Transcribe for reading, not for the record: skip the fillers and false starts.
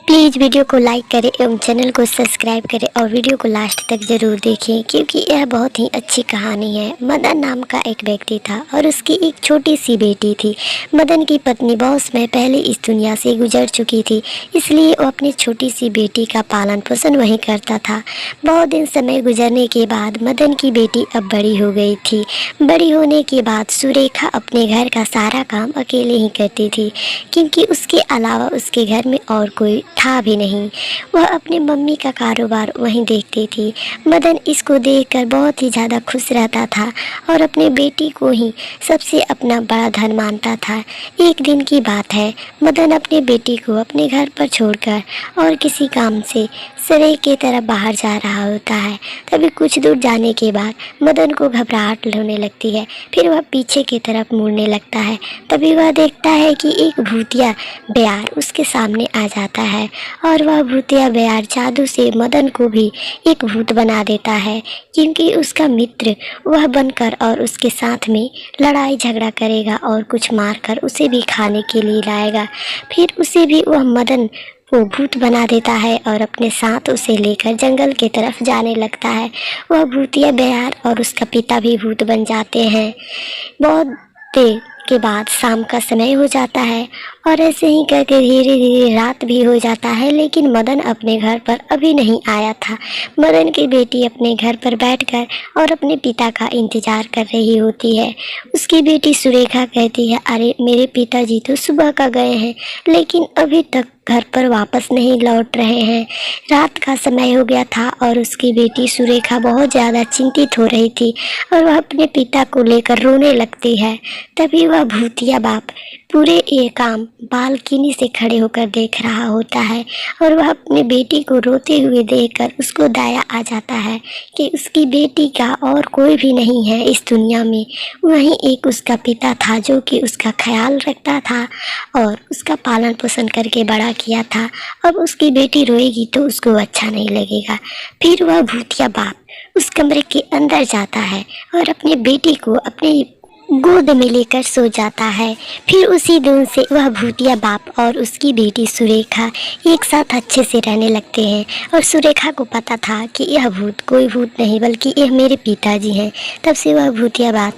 Please video को like करें एवं चैनल को सब्सक्राइब करें और वीडियो को लास्ट तक ज़रूर देखें क्योंकि यह बहुत ही अच्छी कहानी है। मदन नाम का एक व्यक्ति था और उसकी एक छोटी सी बेटी थी। मदन की पत्नी बहुत समय पहले इस दुनिया से गुजर चुकी थी, इसलिए वो अपनी छोटी सी बेटी का पालन पोषण वहीं करता था। बहुत दिन समय गुजरने के बाद मदन की बेटी अब बड़ी हो गई थी। बड़ी होने के बाद सुरेखा अपने घर का सारा काम अकेले ही करती थी क्योंकि उसके अलावा उसके घर में और कोई था भी नहीं। वह अपनी मम्मी का कारोबार वहीं देखती थी। मदन इसको देखकर बहुत ही ज़्यादा खुश रहता था और अपने बेटी को ही सबसे अपना बड़ा धन मानता था। एक दिन की बात है, मदन अपने बेटी को अपने घर पर छोड़कर और किसी काम से सरेह की तरफ बाहर जा रहा होता है। तभी कुछ दूर जाने के बाद मदन को घबराहट होने लगती है। फिर वह पीछे की तरफ मुड़ने लगता है। तभी वह देखता है कि एक भूतिया बयार उसके सामने आ जाता है और वह भूतिया बयार जादू से मदन को भी एक भूत बना देता है क्योंकि उसका मित्र वह बनकर और उसके साथ में लड़ाई झगड़ा करेगा और कुछ मारकर उसे भी खाने के लिए लाएगा। फिर उसे भी वह मदन वो भूत बना देता है और अपने साथ उसे लेकर जंगल की तरफ जाने लगता है। वह भूतिया बयार और उसका पिता भी भूत बन जाते हैं। बहुत देर के बाद शाम का समय हो जाता है और ऐसे ही करके धीरे धीरे रात भी हो जाता है, लेकिन मदन अपने घर पर अभी नहीं आया था। मदन की बेटी अपने घर पर बैठकर और अपने पिता का इंतजार कर रही होती है। उसकी बेटी सुरेखा कहती है, अरे मेरे पिताजी तो सुबह का गए हैं लेकिन अभी तक घर पर वापस नहीं लौट रहे हैं। रात का समय हो गया था और उसकी बेटी सुरेखा बहुत ज़्यादा चिंतित हो रही थी और वह अपने पिता को लेकर रोने लगती है। तभी वह भूतिया बाप पूरे ये काम बालकनी से खड़े होकर देख रहा होता है और वह अपनी बेटी को रोते हुए देखकर उसको दया आ जाता है कि उसकी बेटी का और कोई भी नहीं है इस दुनिया में। वहीं एक उसका पिता था जो कि उसका ख्याल रखता था और उसका पालन पोषण करके बड़ा किया था। अब उसकी बेटी रोएगी तो उसको अच्छा नहीं लगेगा। फिर वह भूतिया बाप उस कमरे के अंदर जाता है और अपनी बेटी को अपने गोद में लेकर सो जाता है। फिर उसी दिन से वह भूतिया बाप और उसकी बेटी सुरेखा एक साथ अच्छे से रहने लगते हैं और सुरेखा को पता था कि यह भूत कोई भूत नहीं बल्कि यह मेरे पिताजी हैं। तब से वह भूतिया बाप